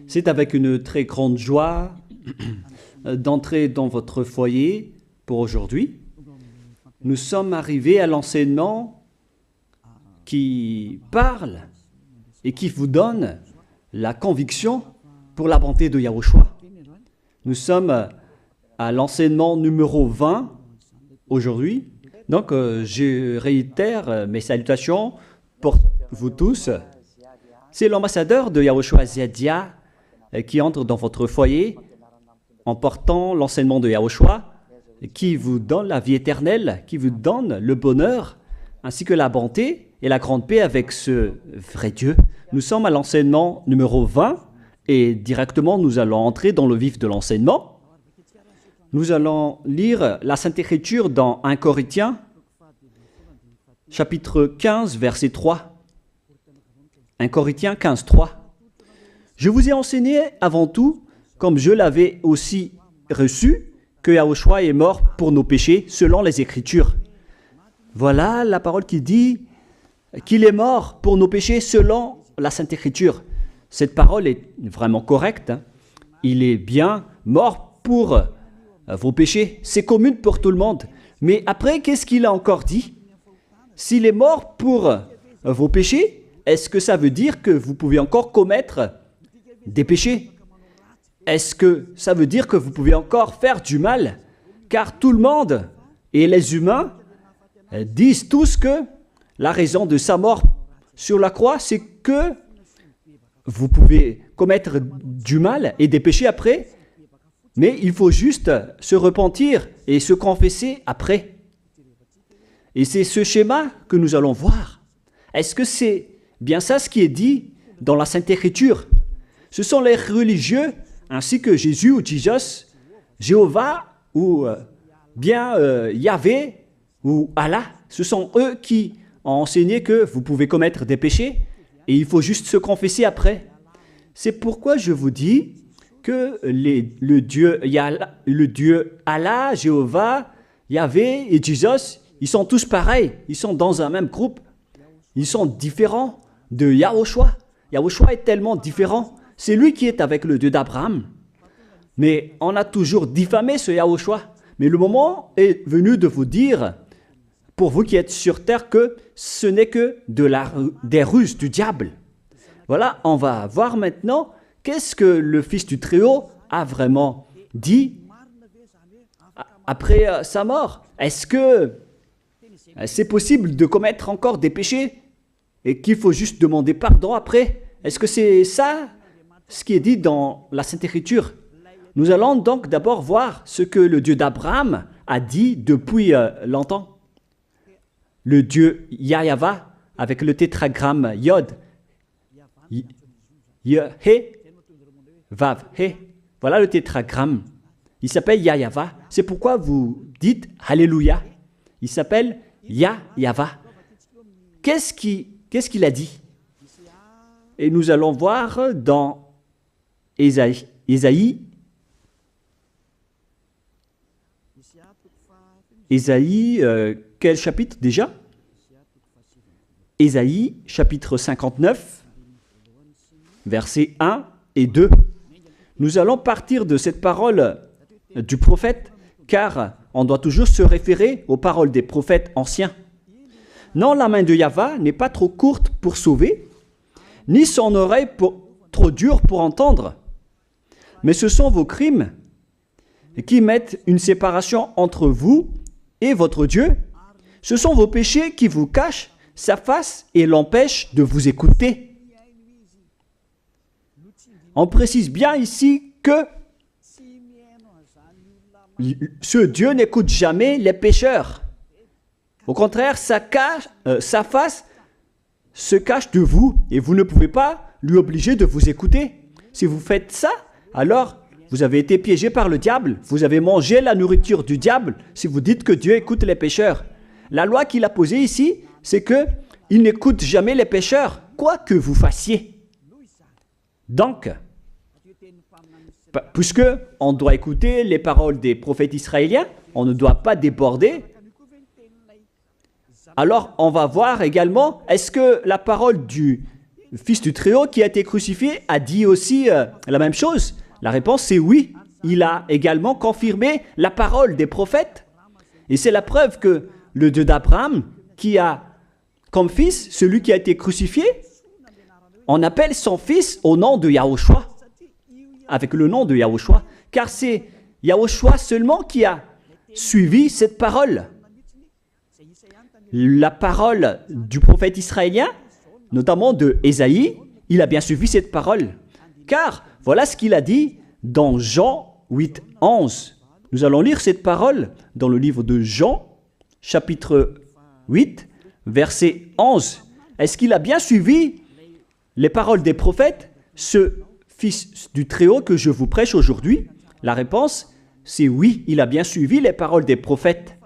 C'est avec une très grande joie d'entrer dans votre foyer pour aujourd'hui. Nous sommes arrivés à l'enseignement qui parle et qui vous donne la conviction pour la bonté de Yahushua. Nous sommes à l'enseignement numéro 20 aujourd'hui. Donc, je réitère mes salutations pour vous tous. C'est l'ambassadeur de Yahushua Ziadia qui entre dans votre foyer en portant l'enseignement de Yahushua qui vous donne la vie éternelle, qui vous donne le bonheur ainsi que la bonté et la grande paix avec ce vrai Dieu. Nous sommes à l'enseignement numéro 20 et directement nous allons entrer dans le vif de l'enseignement. Nous allons lire la Sainte Écriture dans 1 Corinthiens, chapitre 15, verset 3. 1 Corinthiens 15, 3. Je vous ai enseigné avant tout, comme je l'avais aussi reçu, que Yahushua est mort pour nos péchés selon les Écritures. Voilà la parole qui dit qu'il est mort pour nos péchés selon la Sainte Écriture. Cette parole est vraiment correcte. Il est bien mort pour vos péchés. C'est commun pour tout le monde. Mais après, qu'est-ce qu'il a encore dit? S'il est mort pour vos péchés, est-ce que ça veut dire que vous pouvez encore commettre des péchés? Est-ce que ça veut dire que vous pouvez encore faire du mal? Car tout le monde et les humains disent tous que la raison de sa mort sur la croix, c'est que vous pouvez commettre du mal et des péchés après, mais il faut juste se repentir et se confesser après. Et c'est ce schéma que nous allons voir. Est-ce que c'est bien ça ce qui est dit dans la Sainte Écriture? Ce sont les religieux, ainsi que Jésus ou Jesus, Jéhovah ou bien Yahvé ou Allah. Ce sont eux qui ont enseigné que vous pouvez commettre des péchés et il faut juste se confesser après. C'est pourquoi je vous dis que le Dieu Allah, Jéhovah, Yahvé et Jesus, ils sont tous pareils. Ils sont dans un même groupe. Ils sont différents de Yahushua. Yahushua est tellement différent. C'est lui qui est avec le Dieu d'Abraham. Mais on a toujours diffamé ce Yahushua. Mais le moment est venu de vous dire, pour vous qui êtes sur terre, que ce n'est que des ruses du diable. Voilà, on va voir maintenant qu'est-ce que le Fils du Très-Haut a vraiment dit après sa mort. Est-ce que c'est possible de commettre encore des péchés et qu'il faut juste demander pardon après? Est-ce que c'est ça ce qui est dit dans la Sainte Écriture? Nous allons donc d'abord voir ce que le Dieu d'Abraham a dit depuis longtemps. Le Dieu Yahva avec le tétragramme Yod, He, Vav, He. Voilà le tétragramme. Il s'appelle Yahva. C'est pourquoi vous dites Alléluia. Il s'appelle Yahva. Qu'est-ce qu'il a dit? Et nous allons voir dans Ésaïe, quel chapitre déjà? Ésaïe, chapitre 59, versets 1 et 2. Nous allons partir de cette parole du prophète, car on doit toujours se référer aux paroles des prophètes anciens. Non, la main de Yahva n'est pas trop courte pour sauver, ni son oreille trop dure pour entendre. Mais ce sont vos crimes qui mettent une séparation entre vous et votre Dieu. Ce sont vos péchés qui vous cachent sa face et l'empêchent de vous écouter. On précise bien ici que ce Dieu n'écoute jamais les pécheurs. Au contraire, sa face se cache de vous et vous ne pouvez pas lui obliger de vous écouter. Si vous faites ça, alors vous avez été piégé par le diable. Vous avez mangé la nourriture du diable si vous dites que Dieu écoute les pécheurs. La loi qu'il a posée ici, c'est qu'il n'écoute jamais les pécheurs, quoi que vous fassiez. Donc, puisque on doit écouter les paroles des prophètes israéliens, on ne doit pas déborder. Alors, on va voir également, est-ce que la parole du Fils du Très-Haut qui a été crucifié a dit aussi la même chose? La réponse c'est oui. Il a également confirmé la parole des prophètes. Et c'est la preuve que le Dieu d'Abraham, qui a comme fils celui qui a été crucifié, on appelle son fils au nom de Yahushua, avec le nom de Yahushua, car c'est Yahushua seulement qui a suivi cette parole. La parole du prophète israélien, notamment de Ésaïe, il a bien suivi cette parole. Car voilà ce qu'il a dit dans Jean 8, 11. Nous allons lire cette parole dans le livre de Jean, chapitre 8, verset 11. Est-ce qu'il a bien suivi les paroles des prophètes, ce Fils du Très-Haut que je vous prêche aujourd'hui? La réponse, c'est oui, il a bien suivi les paroles des prophètes.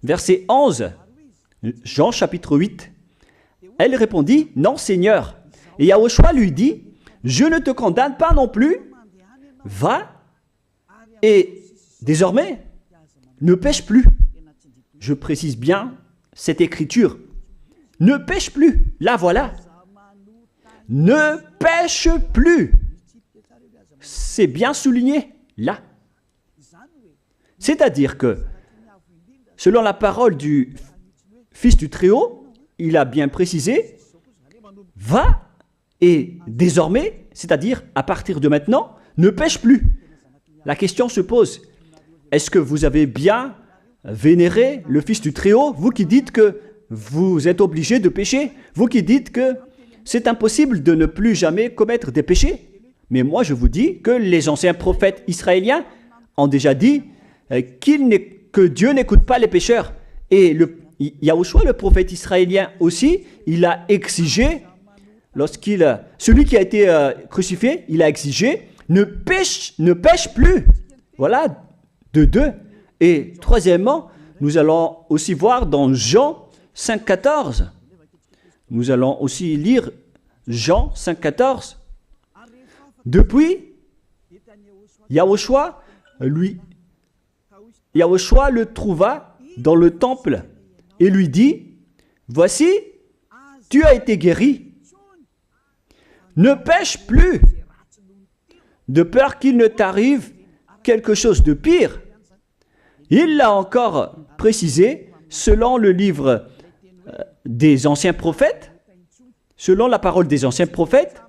Verset 11, Jean chapitre 8. Elle répondit, « Non, Seigneur. » Et Yahushua lui dit, « Je ne te condamne pas non plus. Va et désormais, ne pêche plus. » Je précise bien cette écriture. Ne pêche plus. Là, voilà. Ne pêche plus. C'est bien souligné, là. C'est-à-dire que, selon la parole du Fils du Très-Haut, il a bien précisé, va et désormais, c'est-à-dire à partir de maintenant, ne pêche plus. La question se pose, est-ce que vous avez bien vénéré le Fils du Très-Haut, vous qui dites que vous êtes obligé de pécher, vous qui dites que c'est impossible de ne plus jamais commettre des péchés? Mais moi je vous dis que les anciens prophètes israéliens ont déjà dit que Dieu n'écoute pas les pécheurs. Et Yahushua, le prophète israélien aussi, il a exigé, celui qui a été crucifié, il a exigé, ne pêche plus. Voilà, de deux. Et troisièmement, nous allons aussi voir dans Jean 5,14. Nous allons aussi lire Jean 5,14. Depuis, Yahushua le trouva dans le temple et lui dit, « Voici, tu as été guéri. Ne pêche plus, de peur qu'il ne t'arrive quelque chose de pire. » Il l'a encore précisé selon le livre des anciens prophètes, selon la parole des anciens prophètes,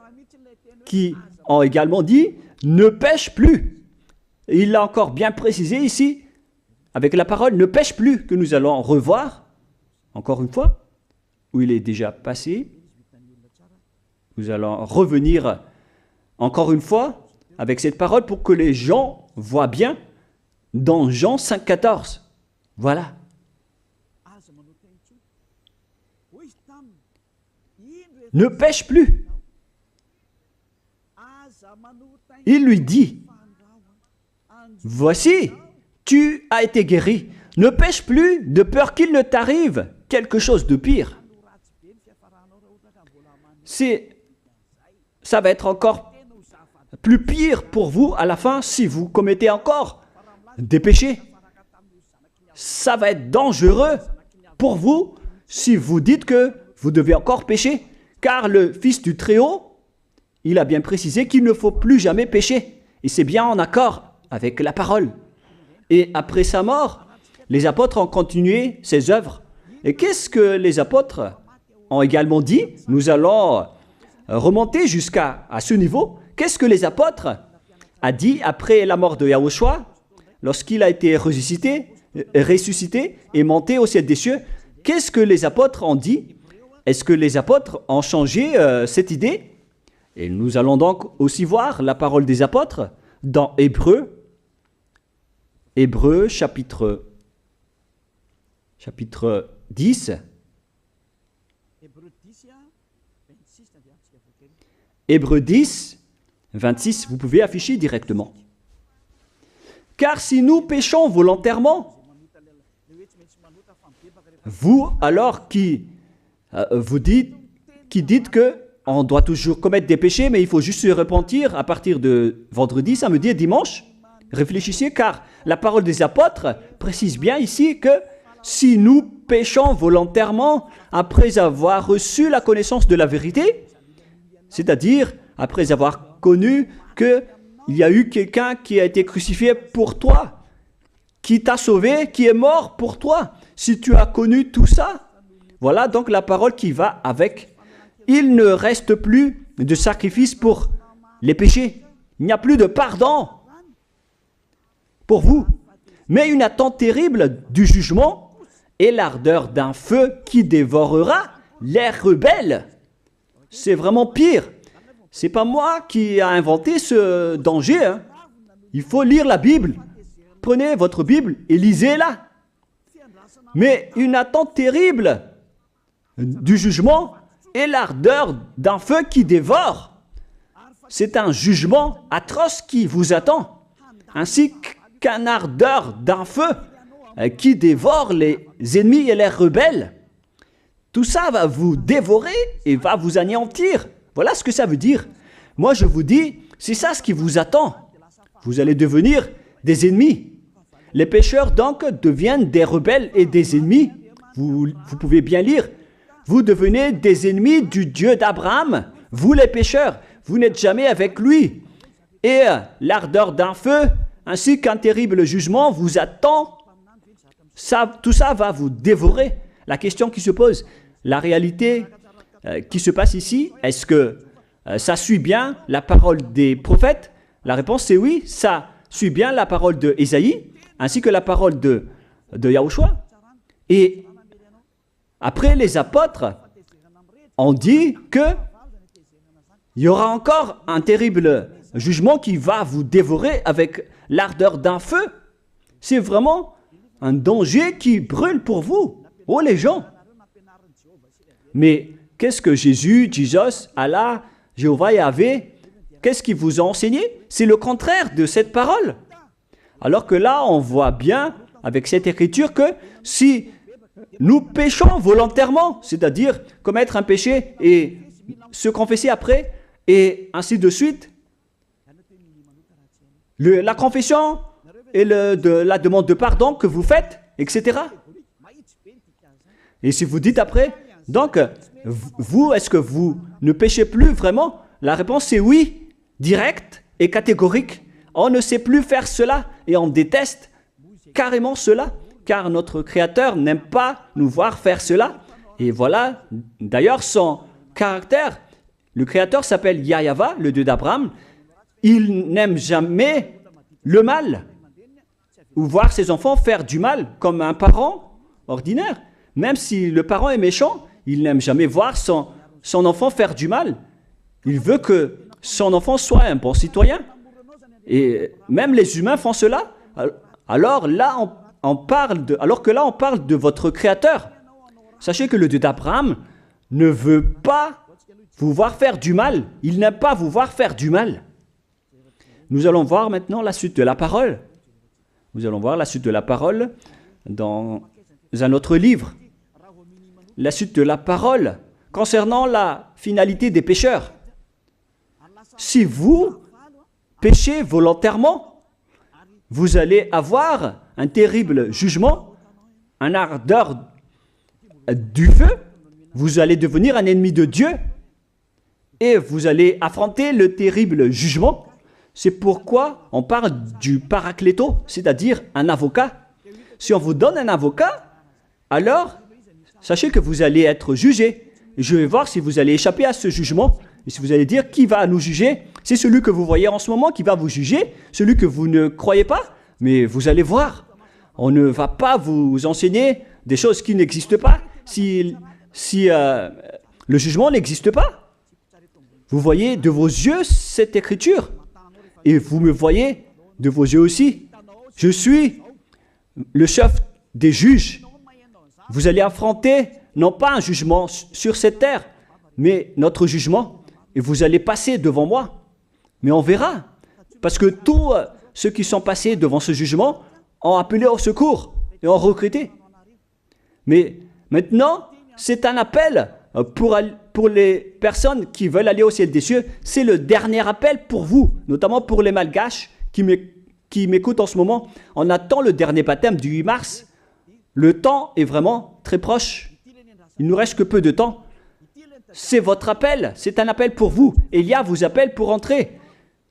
qui ont également dit « ne pêche plus ». Et il l'a encore bien précisé ici, avec la parole « ne pêche plus » que nous allons revoir, encore une fois, où il est déjà passé. Nous allons revenir encore une fois avec cette parole pour que les gens voient bien dans Jean 5,14. Voilà. Ne pêche plus. Il lui dit, « Voici, tu as été guéri. Ne pêche plus de peur qu'il ne t'arrive quelque chose de pire. » Ça va être encore plus pire pour vous à la fin si vous commettez encore des péchés. Ça va être dangereux pour vous si vous dites que vous devez encore pécher. Car le Fils du Très-Haut, il a bien précisé qu'il ne faut plus jamais pécher. Et c'est bien en accord avec la parole. Et après sa mort, les apôtres ont continué ses œuvres. Et qu'est-ce que les apôtres ont également dit? Nous allons remonter jusqu'à ce niveau. Qu'est-ce que les apôtres ont dit après la mort de Yahushua, lorsqu'il a été ressuscité et monté au ciel des cieux? Qu'est-ce que les apôtres ont dit? Est-ce que les apôtres ont changé cette idée? Et nous allons donc aussi voir la parole des apôtres dans Hébreux chapitre 10. Hébreux 10, 26, vous pouvez afficher directement. « Car si nous péchons volontairement, vous alors qui dites que on doit toujours commettre des péchés, mais il faut juste se repentir à partir de vendredi, samedi et dimanche, réfléchissez, car la parole des apôtres précise bien ici que si nous péchons volontairement après avoir reçu la connaissance de la vérité, c'est-à-dire après avoir connu qu'il y a eu quelqu'un qui a été crucifié pour toi, qui t'a sauvé, qui est mort pour toi. Si tu as connu tout ça, voilà donc la parole qui va avec. Il ne reste plus de sacrifice pour les péchés. Il n'y a plus de pardon pour vous, mais une attente terrible du jugement et l'ardeur d'un feu qui dévorera les rebelles. C'est vraiment pire. C'est pas moi qui ai inventé ce danger. Hein. Il faut lire la Bible. Prenez votre Bible et lisez-la. Mais une attente terrible du jugement et l'ardeur d'un feu qui dévore. C'est un jugement atroce qui vous attend, ainsi qu'une ardeur d'un feu qui dévore les ennemis et les rebelles. Tout ça va vous dévorer et va vous anéantir. Voilà ce que ça veut dire. Moi, je vous dis, c'est ça ce qui vous attend. Vous allez devenir des ennemis. Les pécheurs, donc, deviennent des rebelles et des ennemis. Vous pouvez bien lire. Vous devenez des ennemis du Dieu d'Abraham. Vous, les pécheurs, vous n'êtes jamais avec lui. Et l'ardeur d'un feu, ainsi qu'un terrible jugement, vous attend. Tout ça va vous dévorer. La question qui se pose, la réalité qui se passe ici, est-ce que ça suit bien la parole des prophètes? La réponse c'est oui, ça suit bien la parole de Ésaïe, ainsi que la parole de Yahushua. Et après, les apôtres ont dit qu'il y aura encore un terrible jugement qui va vous dévorer avec l'ardeur d'un feu. C'est vraiment un danger qui brûle pour vous. Oh les gens! Mais qu'est-ce que Jésus, Allah, Jéhovah, Yahvé, qu'est-ce qu'ils vous ont enseigné? C'est le contraire de cette parole. Alors que là, on voit bien avec cette écriture que si nous péchons volontairement, c'est-à-dire commettre un péché et se confesser après, et ainsi de suite, la confession et la demande de pardon que vous faites, etc. Et si vous dites après, donc, vous, est-ce que vous ne péchez plus vraiment? La réponse est oui, directe et catégorique. On ne sait plus faire cela et on déteste carrément cela, car notre Créateur n'aime pas nous voir faire cela. Et voilà, d'ailleurs, son caractère, le Créateur s'appelle Yahva, le Dieu d'Abraham. Il n'aime jamais le mal, ou voir ses enfants faire du mal, comme un parent ordinaire. Même si le parent est méchant, il n'aime jamais voir son enfant faire du mal. Il veut que son enfant soit un bon citoyen. Et même les humains font cela. Alors que là, on parle de votre Créateur. Sachez que le Dieu d'Abraham ne veut pas vous voir faire du mal. Il n'aime pas vous voir faire du mal. Nous allons voir maintenant la suite de la parole. Nous allons voir la suite de la parole dans un autre livre. La suite de la parole concernant la finalité des pécheurs. Si vous péchez volontairement, vous allez avoir un terrible jugement, un ardeur du feu, vous allez devenir un ennemi de Dieu et vous allez affronter le terrible jugement. C'est pourquoi on parle du paracléto, c'est-à-dire un avocat. Si on vous donne un avocat, alors sachez que vous allez être jugé. Et je vais voir si vous allez échapper à ce jugement. Et si vous allez dire qui va nous juger, c'est celui que vous voyez en ce moment qui va vous juger, celui que vous ne croyez pas. Mais vous allez voir, on ne va pas vous enseigner des choses qui n'existent pas si le jugement n'existe pas. Vous voyez de vos yeux cette écriture et vous me voyez de vos yeux aussi. Je suis le chef des juges. Vous allez affronter non pas un jugement sur cette terre, mais notre jugement. Et vous allez passer devant moi. Mais on verra. Parce que tous ceux qui sont passés devant ce jugement ont appelé au secours et ont recruté. Mais maintenant, c'est un appel pour les personnes qui veulent aller au ciel des cieux. C'est le dernier appel pour vous, notamment pour les malgaches qui m'écoutent en ce moment. On attend le dernier baptême du 8 mars. Le temps est vraiment très proche. Il ne nous reste que peu de temps. c'est votre appel, c'est un appel pour vous. Élia vous appelle pour entrer.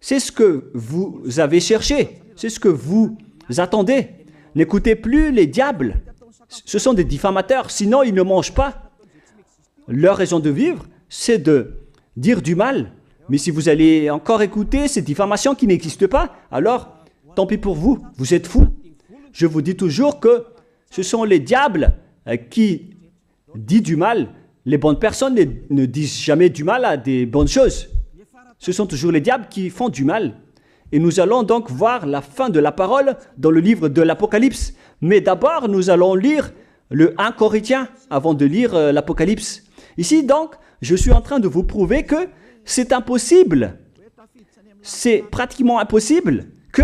C'est ce que vous avez cherché, c'est ce que vous attendez. N'écoutez plus les diables, ce sont des diffamateurs, sinon ils ne mangent pas. Leur raison de vivre, c'est de dire du mal. Mais si vous allez encore écouter ces diffamations qui n'existent pas, alors tant pis pour vous, vous êtes fous. Je vous dis toujours que ce sont les diables qui disent du mal. Les bonnes personnes ne disent jamais du mal à des bonnes choses. Ce sont toujours les diables qui font du mal. Et nous allons donc voir la fin de la parole dans le livre de l'Apocalypse. Mais d'abord, nous allons lire le 1 Corinthiens avant de lire l'Apocalypse. Ici, donc, je suis en train de vous prouver que c'est impossible. C'est pratiquement impossible que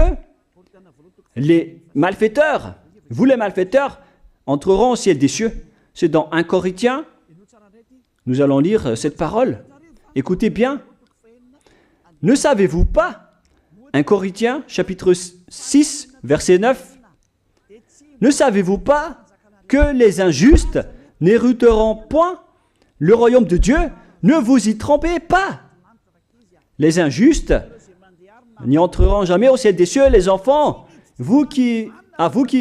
les malfaiteurs, vous les malfaiteurs, entreront au ciel des cieux. C'est dans 1 Corinthiens. Nous allons lire cette parole. Écoutez bien. Ne savez-vous pas, 1 Corinthiens, chapitre 6, verset 9, ne savez-vous pas que les injustes n'hériteront point le royaume de Dieu? Ne vous y trompez pas. Les injustes n'y entreront jamais au ciel des cieux, les enfants. Vous qui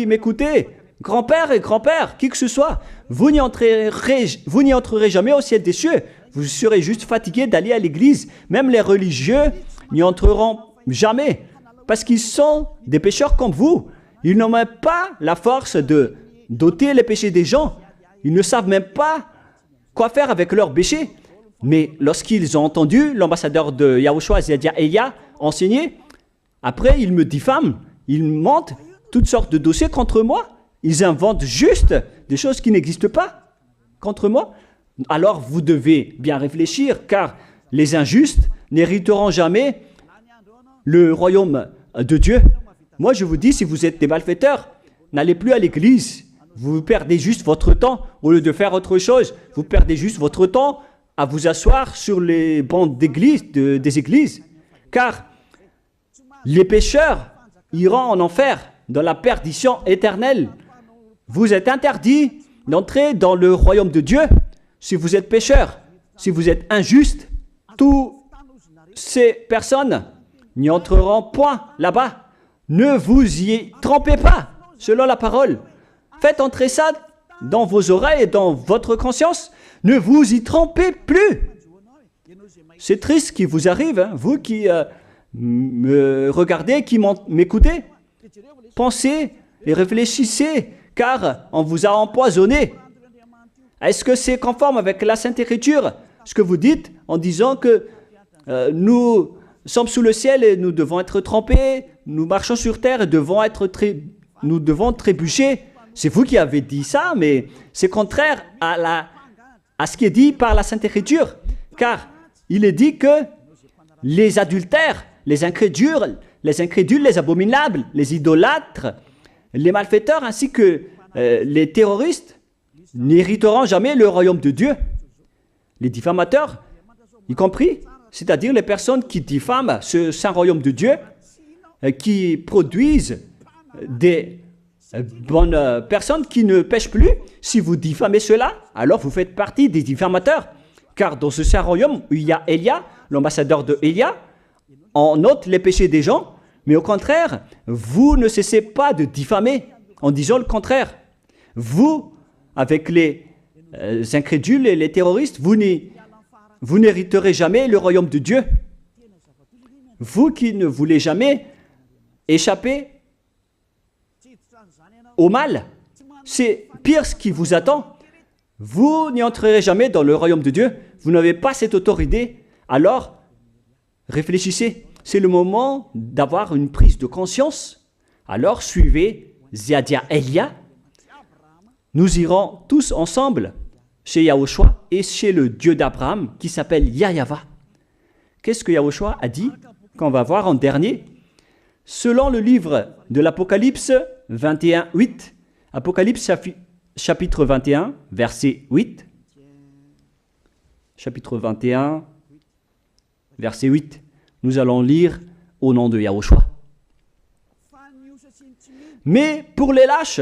m'écoutez, grand-père et grand-père, qui que ce soit, vous n'y entrerez jamais au ciel des cieux. Vous serez juste fatigué d'aller à l'église. Même les religieux n'y entreront jamais. Parce qu'ils sont des pécheurs comme vous. Ils n'ont même pas la force de d'ôter les péchés des gens. Ils ne savent même pas quoi faire avec leurs péchés. Mais lorsqu'ils ont entendu l'ambassadeur de Yahushua, c'est-à-dire Elia, enseigner, après ils me diffament. Ils mentent toutes sortes de dossiers contre moi. Ils inventent juste des choses qui n'existent pas contre moi. Alors vous devez bien réfléchir, car les injustes n'hériteront jamais le royaume de Dieu. Moi je vous dis, si vous êtes des malfaiteurs, n'allez plus à l'église. Vous perdez juste votre temps au lieu de faire autre chose. Vous perdez juste votre temps à vous asseoir sur les bancs d'église, des églises. Car les pécheurs iront en enfer, dans la perdition éternelle. Vous êtes interdit d'entrer dans le royaume de Dieu si vous êtes pécheur, si vous êtes injuste. Toutes ces personnes n'y entreront point là-bas. Ne vous y trompez pas, selon la parole. Faites entrer ça dans vos oreilles et dans votre conscience. Ne vous y trompez plus. C'est triste ce qui vous arrive, hein, vous qui me regardez, qui m'écoutez. Pensez et réfléchissez, car on vous a empoisonné. Est-ce que c'est conforme avec la Sainte Écriture, ce que vous dites en disant que nous sommes sous le ciel et nous devons être trempés, nous marchons sur terre et nous devons trébucher? C'est vous qui avez dit ça, mais c'est contraire à ce qui est dit par la Sainte Écriture, car il est dit que les adultères, les incrédules, les abominables, les idolâtres, les malfaiteurs ainsi que les terroristes n'hériteront jamais le royaume de Dieu. Les diffamateurs, y compris, c'est-à-dire les personnes qui diffament ce saint royaume de Dieu, qui produisent des bonnes personnes qui ne pêchent plus. Si vous diffamez cela, alors vous faites partie des diffamateurs. Car dans ce saint royaume où il y a Elia, l'ambassadeur de Elia, on note les péchés des gens, mais au contraire, vous ne cessez pas de diffamer en disant le contraire. Vous, avec les incrédules et les terroristes, vous n'hériterez jamais le royaume de Dieu. Vous qui ne voulez jamais échapper au mal, c'est pire ce qui vous attend. Vous n'y entrerez jamais dans le royaume de Dieu. Vous n'avez pas cette autorité. Alors, réfléchissez. C'est le moment d'avoir une prise de conscience. Alors, suivez Ziadia Elia. Nous irons tous ensemble chez Yahushua et chez le Dieu d'Abraham qui s'appelle Yahava. Qu'est-ce que Yahushua a dit qu'on va voir en dernier? Selon le livre de l'Apocalypse 21, 8, Apocalypse chapitre 21, verset 8, chapitre 21, verset 8, nous allons lire au nom de Yahushua. Mais pour les lâches,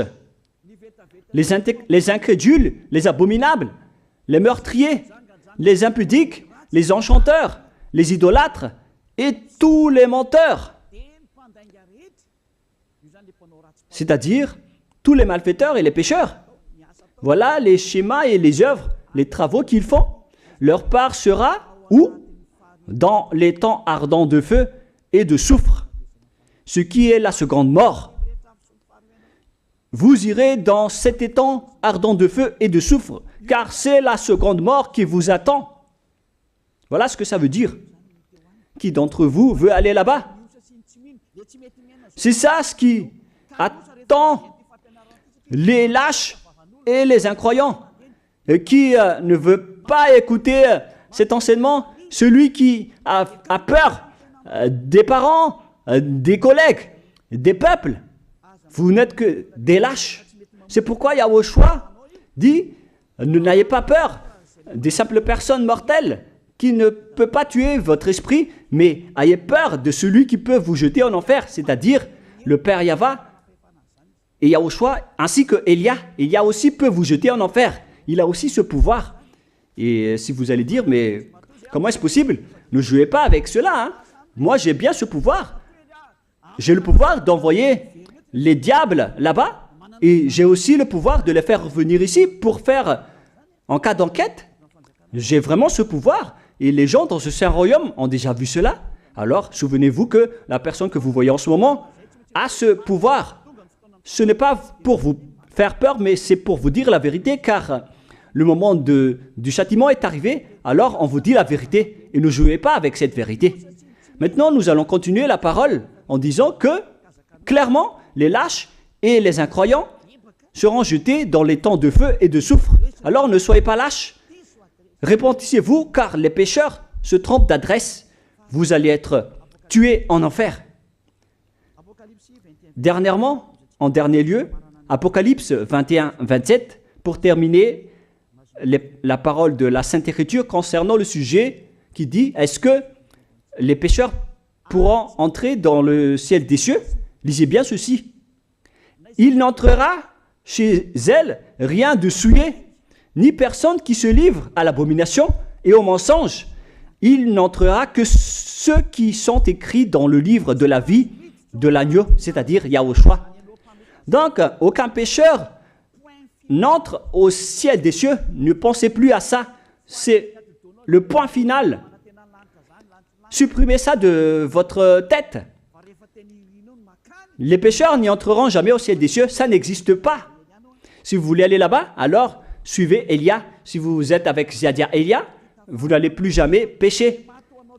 les incrédules, les abominables, les meurtriers, les impudiques, les enchanteurs, les idolâtres et tous les menteurs. C'est-à-dire tous les malfaiteurs et les pécheurs. Voilà les schémas et les œuvres, les travaux qu'ils font. Leur part sera où? Dans les temps ardents de feu et de soufre, ce qui est la seconde mort. Vous irez dans cet étang ardent de feu et de soufre, car c'est la seconde mort qui vous attend. Voilà ce que ça veut dire. Qui d'entre vous veut aller là-bas? C'est ça ce qui attend les lâches et les incroyants. Qui ne veut pas écouter cet enseignement? Celui qui a peur des parents, des collègues, des peuples. Vous n'êtes que des lâches. C'est pourquoi Yahushua dit, ne n'ayez pas peur des simples personnes mortelles qui ne peut pas tuer votre esprit, mais ayez peur de celui qui peut vous jeter en enfer, c'est-à-dire le Père Yahva et Yahushua, ainsi que Elia. Elia aussi peut vous jeter en enfer. Il a aussi ce pouvoir. Et si vous allez dire, mais comment est-ce possible? Ne jouez pas avec cela. Hein? Moi, j'ai bien ce pouvoir. J'ai le pouvoir d'envoyer les diables là-bas. Et j'ai aussi le pouvoir de les faire revenir ici pour faire, en cas d'enquête. J'ai vraiment ce pouvoir. Et les gens dans ce saint royaume ont déjà vu cela. Alors, souvenez-vous que la personne que vous voyez en ce moment a ce pouvoir. Ce n'est pas pour vous faire peur, mais c'est pour vous dire la vérité, car le moment du châtiment est arrivé, alors on vous dit la vérité, et ne jouez pas avec cette vérité. Maintenant, nous allons continuer la parole en disant que, clairement, les lâches et les incroyants seront jetés dans les temps de feu et de soufre. Alors ne soyez pas lâches, repentissez-vous, car les pécheurs se trompent d'adresse. Vous allez être tués en enfer. Dernièrement, en dernier lieu, Apocalypse 21-27, pour terminer la parole de la Sainte Écriture concernant le sujet qui dit, est-ce que les pécheurs pourront entrer dans le ciel des cieux? Lisez bien ceci. Il n'entrera chez elle rien de souillé, ni personne qui se livre à l'abomination et au mensonge. Il n'entrera que ceux qui sont écrits dans le livre de la vie de l'agneau, c'est-à-dire Yahushua. Donc, aucun pécheur n'entre au ciel des cieux. Ne pensez plus à ça. C'est le point final. Supprimez ça de votre tête. Les pécheurs n'y entreront jamais au ciel des cieux. Ça n'existe pas. Si vous voulez aller là-bas, alors suivez Elia. Si vous êtes avec Ziadia Elia, vous n'allez plus jamais pécher.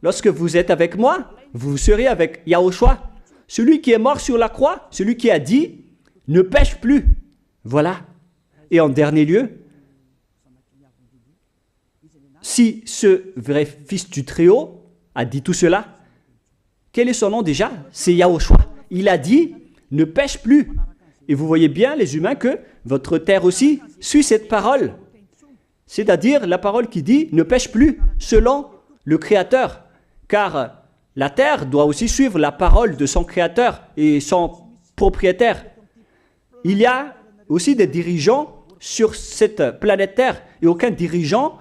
Lorsque vous êtes avec moi, vous serez avec Yahushua. Celui qui est mort sur la croix, celui qui a dit, ne pêche plus. Voilà. Et en dernier lieu, si ce vrai fils du Très-Haut a dit tout cela, quel est son nom déjà? C'est Yahushua. Il a dit, ne pêche plus. Et vous voyez bien, les humains, que votre terre aussi suit cette parole. C'est-à-dire la parole qui dit, ne pêche plus, selon le Créateur. Car la terre doit aussi suivre la parole de son Créateur et son propriétaire. Il y a aussi des dirigeants sur cette planète Terre et aucun dirigeant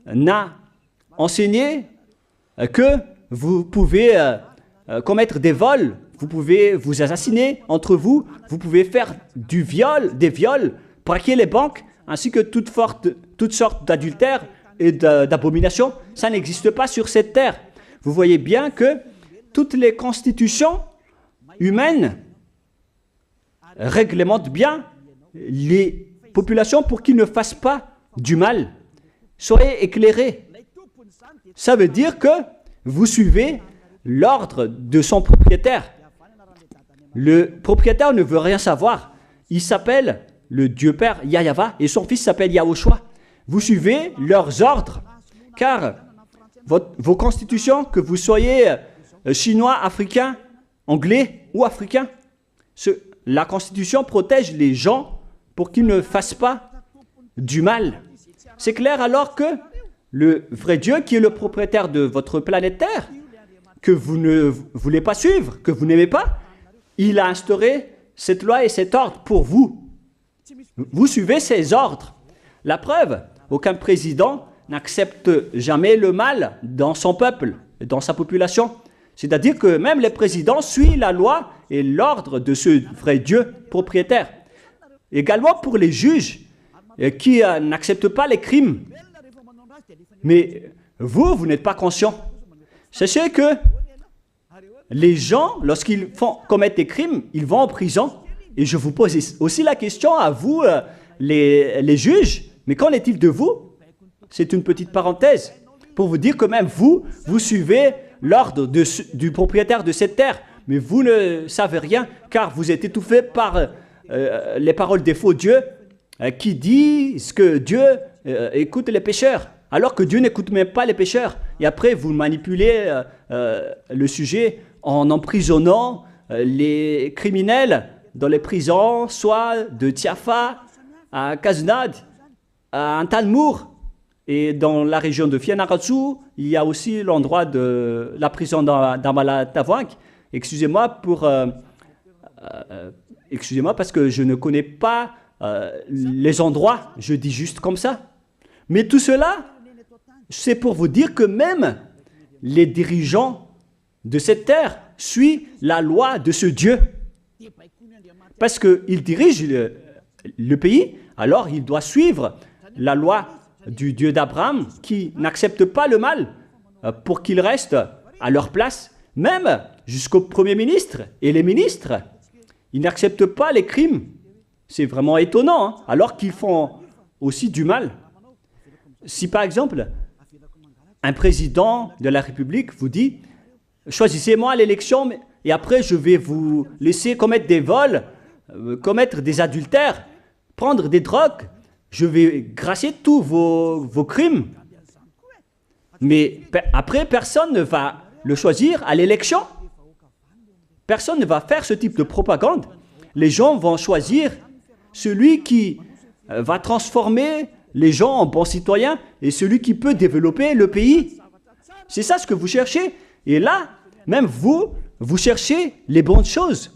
n'a enseigné que vous pouvez commettre des vols, vous pouvez vous assassiner entre vous, vous pouvez faire des viols, braquer les banques, ainsi que toutes sortes d'adultères et d'abominations. Ça n'existe pas sur cette terre. Vous voyez bien que toutes les constitutions humaines réglementent bien les populations pour qu'ils ne fassent pas du mal. Soyez éclairés. Ça veut dire que vous suivez l'ordre de son propriétaire. Le propriétaire ne veut rien savoir. Il s'appelle le Dieu Père Yahva et son fils s'appelle Yahushua. Vous suivez leurs ordres, car vos constitutions, que vous soyez chinois, africain, anglais ou africain, la Constitution protège les gens pour qu'ils ne fassent pas du mal. C'est clair alors que le vrai Dieu, qui est le propriétaire de votre planète Terre, que vous ne voulez pas suivre, que vous n'aimez pas, il a instauré cette loi et cet ordre pour vous. Vous suivez ces ordres. La preuve, aucun président n'accepte jamais le mal dans son peuple, dans sa population. C'est-à-dire que même les présidents suivent la loi et l'ordre de ce vrai Dieu propriétaire. Également pour les juges qui n'acceptent pas les crimes. Mais vous n'êtes pas conscient. Sachez que les gens, lorsqu'ils commettent des crimes, ils vont en prison. Et je vous pose aussi la question à vous, les juges, mais qu'en est-il de vous? C'est une petite parenthèse pour vous dire que même vous suivez l'ordre du propriétaire de cette terre, mais vous ne savez rien car vous êtes étouffé par les paroles des faux dieux qui disent que Dieu écoute les pécheurs, alors que Dieu n'écoute même pas les pécheurs. Et après, vous manipulez le sujet en emprisonnant les criminels dans les prisons, soit de Tiafa à Kaznad, à Antalmour. Et dans la région de Fianarantsoa, il y a aussi l'endroit de la prison d'Amala Tavang. Excusez-moi parce que je ne connais pas les endroits, je dis juste comme ça. Mais tout cela, c'est pour vous dire que même les dirigeants de cette terre suivent la loi de ce Dieu. Parce qu'il dirige le pays, alors il doit suivre la loi du Dieu d'Abraham qui n'accepte pas le mal pour qu'ils restent à leur place, même jusqu'au Premier ministre et les ministres. Ils n'acceptent pas les crimes. C'est vraiment étonnant, hein, alors qu'ils font aussi du mal. Si par exemple, un président de la République vous dit « Choisissez-moi à l'élection et après je vais vous laisser commettre des vols, commettre des adultères, prendre des drogues, je vais gracier tous vos crimes. » Mais après, personne ne va le choisir à l'élection. Personne ne va faire ce type de propagande. Les gens vont choisir celui qui va transformer les gens en bons citoyens et celui qui peut développer le pays. C'est ça ce que vous cherchez. Et là, même vous cherchez les bonnes choses.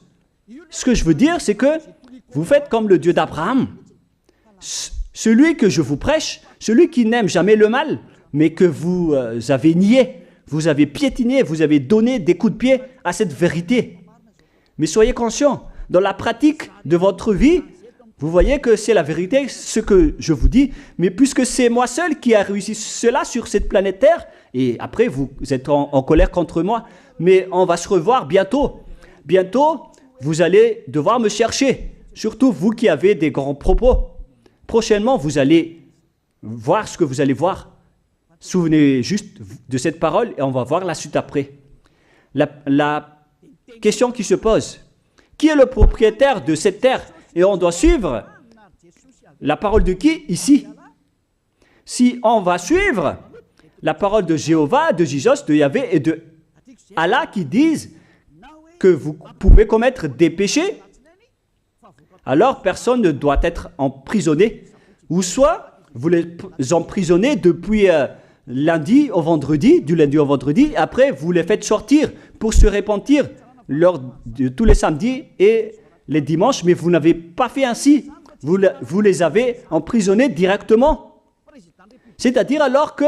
Ce que je veux dire, c'est que vous faites comme le Dieu d'Abraham. Celui que je vous prêche, celui qui n'aime jamais le mal, mais que vous avez nié, vous avez piétiné, vous avez donné des coups de pied à cette vérité. Mais soyez conscients, dans la pratique de votre vie, vous voyez que c'est la vérité, ce que je vous dis, mais puisque c'est moi seul qui a réussi cela sur cette planète Terre, et après vous êtes en colère contre moi, mais on va se revoir bientôt. Bientôt, vous allez devoir me chercher, surtout vous qui avez des grands propos. Prochainement, vous allez voir ce que vous allez voir. Souvenez juste de cette parole et on va voir la suite après. La question qui se pose, qui est le propriétaire de cette terre? Et on doit suivre la parole de qui ici? Si on va suivre la parole de Jéhovah, de Jésus, de Yahvé et de Allah qui disent que vous pouvez commettre des péchés, alors personne ne doit être emprisonné. Ou soit vous les emprisonnez depuis lundi au vendredi, du lundi au vendredi, après vous les faites sortir pour se repentir lors de tous les samedis et les dimanches, mais vous n'avez pas fait ainsi. Vous les avez emprisonnés directement. C'est-à-dire alors que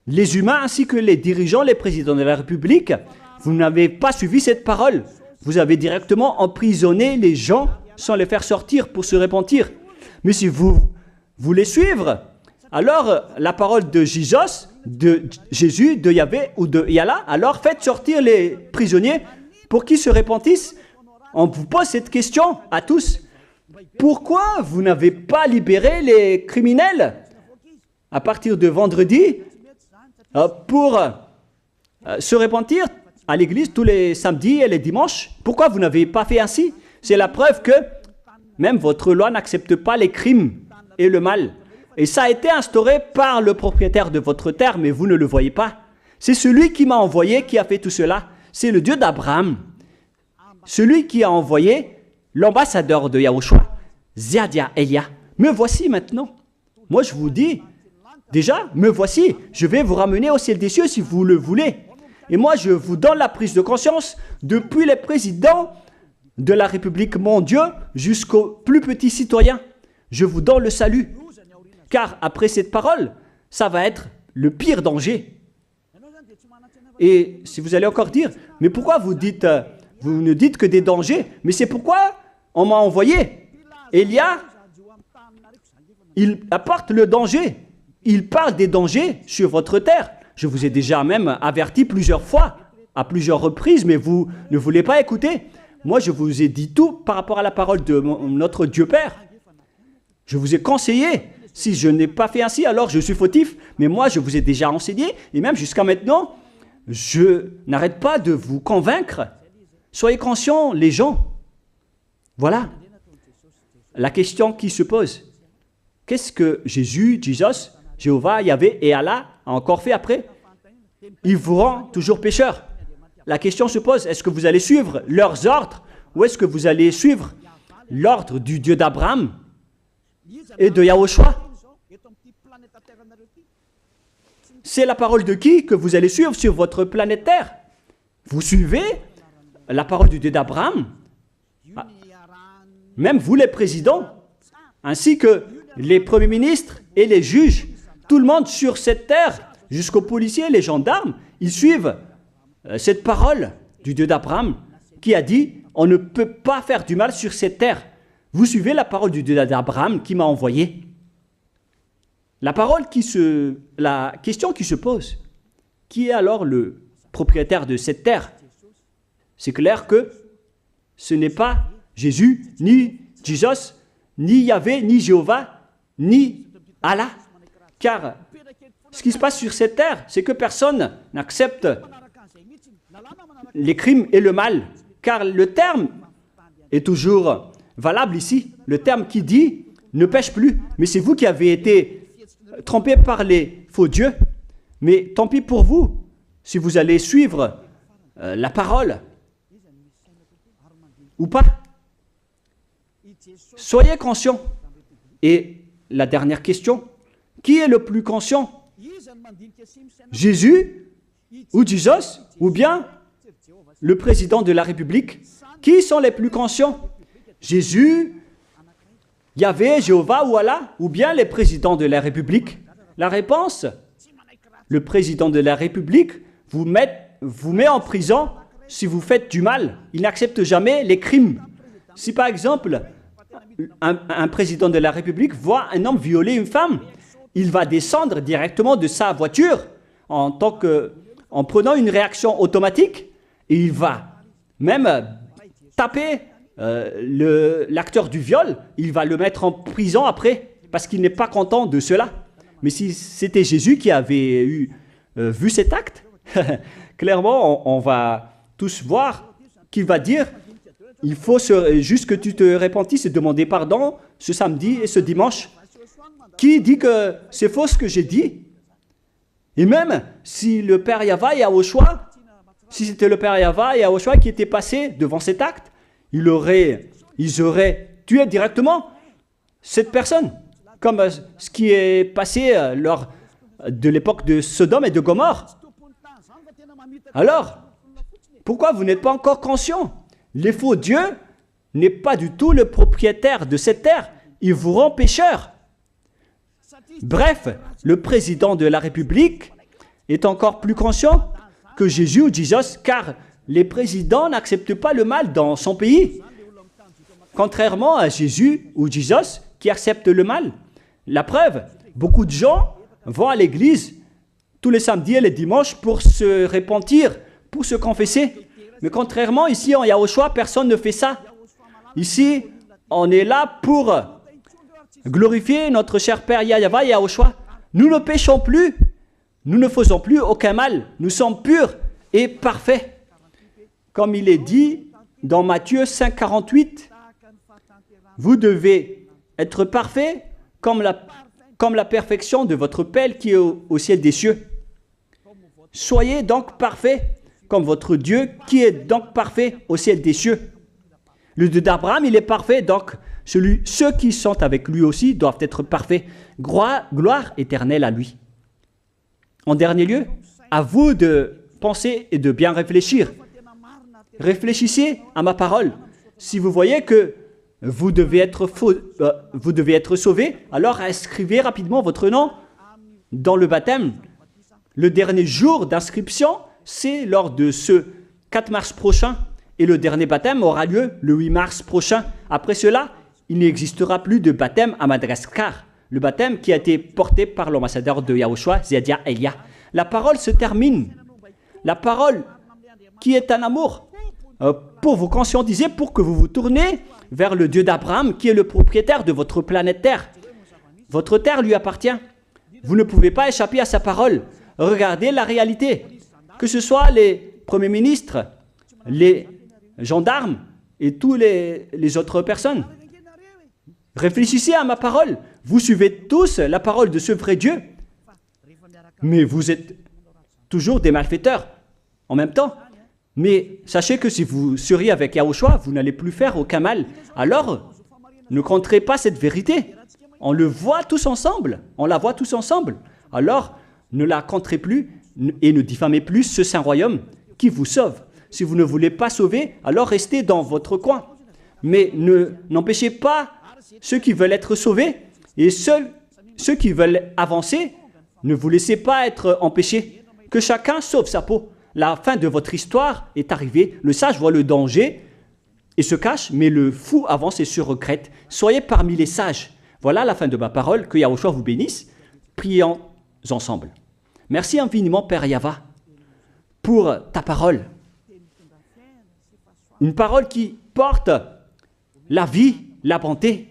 les humains ainsi que les dirigeants, les présidents de la République, vous n'avez pas suivi cette parole. Vous avez directement emprisonné les gens sans les faire sortir pour se repentir. Mais si vous voulez suivre, alors la parole de Jésus, de Yahvé ou de Yallah, alors faites sortir les prisonniers pour qu'ils se repentissent. On vous pose cette question à tous. Pourquoi vous n'avez pas libéré les criminels à partir de vendredi pour se repentir à l'église tous les samedis et les dimanches? Pourquoi vous n'avez pas fait ainsi? C'est la preuve que même votre loi n'accepte pas les crimes et le mal. Et ça a été instauré par le propriétaire de votre terre, mais vous ne le voyez pas. C'est celui qui m'a envoyé qui a fait tout cela. C'est le Dieu d'Abraham. Celui qui a envoyé l'ambassadeur de Yahushua, Ziadia Elia. Me voici maintenant. Moi je vous dis, déjà, me voici. Je vais vous ramener au ciel des cieux si vous le voulez. Et moi je vous donne la prise de conscience depuis les présidents de la République, mon Dieu, jusqu'aux plus petits citoyens. Je vous donne le salut. Car après cette parole, ça va être le pire danger. Et si vous allez encore dire, mais pourquoi vous ne dites que des dangers? Mais c'est pourquoi on m'a envoyé. Élia, il apporte le danger. Il parle des dangers sur votre terre. Je vous ai déjà même averti plusieurs fois, à plusieurs reprises, mais vous ne voulez pas écouter. Moi, je vous ai dit tout par rapport à la parole de notre Dieu Père. Je vous ai conseillé. Si je n'ai pas fait ainsi, alors je suis fautif. Mais moi, je vous ai déjà enseigné. Et même jusqu'à maintenant, je n'arrête pas de vous convaincre. Soyez conscients, les gens. Voilà la question qui se pose. Qu'est-ce que Jesus, Jéhovah, Yahvé et Allah a encore fait après? Il vous rend toujours pécheur. La question se pose, est-ce que vous allez suivre leurs ordres ou est-ce que vous allez suivre l'ordre du Dieu d'Abraham et de Yahushua? C'est la parole de qui que vous allez suivre sur votre planète Terre? Vous suivez la parole du Dieu d'Abraham? Même vous les présidents, ainsi que les premiers ministres et les juges, tout le monde sur cette terre, jusqu'aux policiers et les gendarmes, ils suivent cette parole du Dieu d'Abraham qui a dit, on ne peut pas faire du mal sur cette terre. Vous suivez la parole du Dieu d'Abraham qui m'a envoyé. La question qui se pose, qui est alors le propriétaire de cette terre? C'est clair que ce n'est pas Jésus, ni Jesus, ni Yahvé, ni Jéhovah, ni Allah. Car ce qui se passe sur cette terre, c'est que personne n'accepte les crimes et le mal. Car le terme est toujours valable ici. Le terme qui dit « ne pêche plus ». Mais c'est vous qui avez été trompés par les faux dieux. Mais tant pis pour vous, si vous allez suivre la parole ou pas. Soyez conscients. Et la dernière question, qui est le plus conscient? Jésus ou Jesus ou bien le président de la République? Qui sont les plus conscients? Jésus, Yahvé, Jéhovah ou Allah ou bien les présidents de la République? La réponse, le président de la République vous met en prison si vous faites du mal. Il n'accepte jamais les crimes. Si par exemple, un président de la République voit un homme violer une femme, il va descendre directement de sa voiture en prenant une réaction automatique et il va même taper l'acteur du viol, il va le mettre en prison après parce qu'il n'est pas content de cela. Mais si c'était Jésus qui avait vu cet acte, clairement on va tous voir qu'il va dire il faut juste que tu te repentisses et demander pardon ce samedi et ce dimanche. Qui dit que c'est faux ce que j'ai dit? Et même si le Père Yahvé et Yahushua, si c'était le Père Yahvé et Yahushua qui étaient passés devant cet acte, ils auraient tué directement cette personne, comme ce qui est passé lors de l'époque de Sodome et de Gomorrhe. Alors, pourquoi vous n'êtes pas encore conscient? Les faux dieux n'est pas du tout le propriétaire de cette terre. Il vous rend pécheur. Bref, le président de la République est encore plus conscient que Jésus ou Jesus, car les présidents n'acceptent pas le mal dans son pays. Contrairement à Jésus ou Jesus qui acceptent le mal. La preuve, beaucoup de gens vont à l'église tous les samedis et les dimanches pour se repentir, pour se confesser. Mais contrairement, ici en Yahushua, personne ne fait ça. Ici, on est là pour glorifier notre cher Père Yahvé et Yahushua. Nous ne péchons plus, nous ne faisons plus aucun mal. Nous sommes purs et parfaits. Comme il est dit dans Matthieu 5, 48, vous devez être parfaits comme la perfection de votre Père qui est au ciel des cieux. Soyez donc parfaits comme votre Dieu qui est donc parfait au ciel des cieux. Le Dieu d'Abraham, il est parfait, donc ceux qui sont avec lui aussi doivent être parfaits. Gloire éternelle à lui. En dernier lieu, à vous de penser et de bien réfléchir. Réfléchissez à ma parole. Si vous voyez que vous devez être sauvés, alors inscrivez rapidement votre nom dans le baptême, le dernier jour d'inscription, c'est lors de ce 4 mars prochain. Et le dernier baptême aura lieu le 8 mars prochain. Après cela, il n'existera plus de baptême à Madagascar. Le baptême qui a été porté par l'ambassadeur de Yahushua, Ziadia Elia. La parole se termine. La parole qui est un amour pour vous conscientiser, pour que vous vous tournez vers le Dieu d'Abraham qui est le propriétaire de votre planète Terre. Votre terre lui appartient. Vous ne pouvez pas échapper à sa parole. Regardez la réalité. Que ce soit les premiers ministres, les gendarmes et toutes les autres personnes. Réfléchissez à ma parole. Vous suivez tous la parole de ce vrai Dieu. Mais vous êtes toujours des malfaiteurs en même temps. Mais sachez que si vous seriez avec Yahushua, vous n'allez plus faire aucun mal. Alors, ne compterez pas cette vérité. On le voit tous ensemble. On la voit tous ensemble. Alors, ne la compterez plus et ne diffamez plus ce saint royaume qui vous sauve. Si vous ne voulez pas sauver, alors restez dans votre coin. Mais n'empêchez pas ceux qui veulent être sauvés et ceux qui veulent avancer, ne vous laissez pas être empêchés. Que chacun sauve sa peau. La fin de votre histoire est arrivée. Le sage voit le danger et se cache, mais le fou avance et se regrette. Soyez parmi les sages. Voilà la fin de ma parole. Que Yahushua vous bénisse. Prions ensemble. Merci infiniment, Père Yahva, pour ta parole. Une parole qui porte la vie, la bonté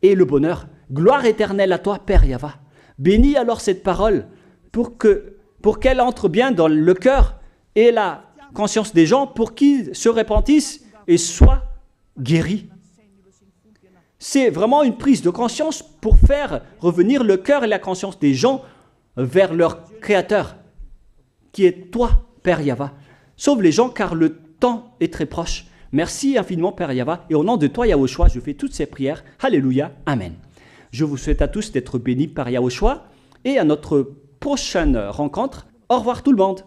et le bonheur. Gloire éternelle à toi, Père Yahva. Bénis alors cette parole pour qu'elle entre bien dans le cœur et la conscience des gens pour qu'ils se repentissent et soient guéris. C'est vraiment une prise de conscience pour faire revenir le cœur et la conscience des gens vers leur Créateur, qui est toi, Père Yahva. Sauve les gens car le temps est très proche. Merci infiniment, Père Yahva. Et au nom de toi, Yahushua, je fais toutes ces prières. Alléluia. Amen. Je vous souhaite à tous d'être bénis par Yahushua et à notre prochaine rencontre. Au revoir tout le monde.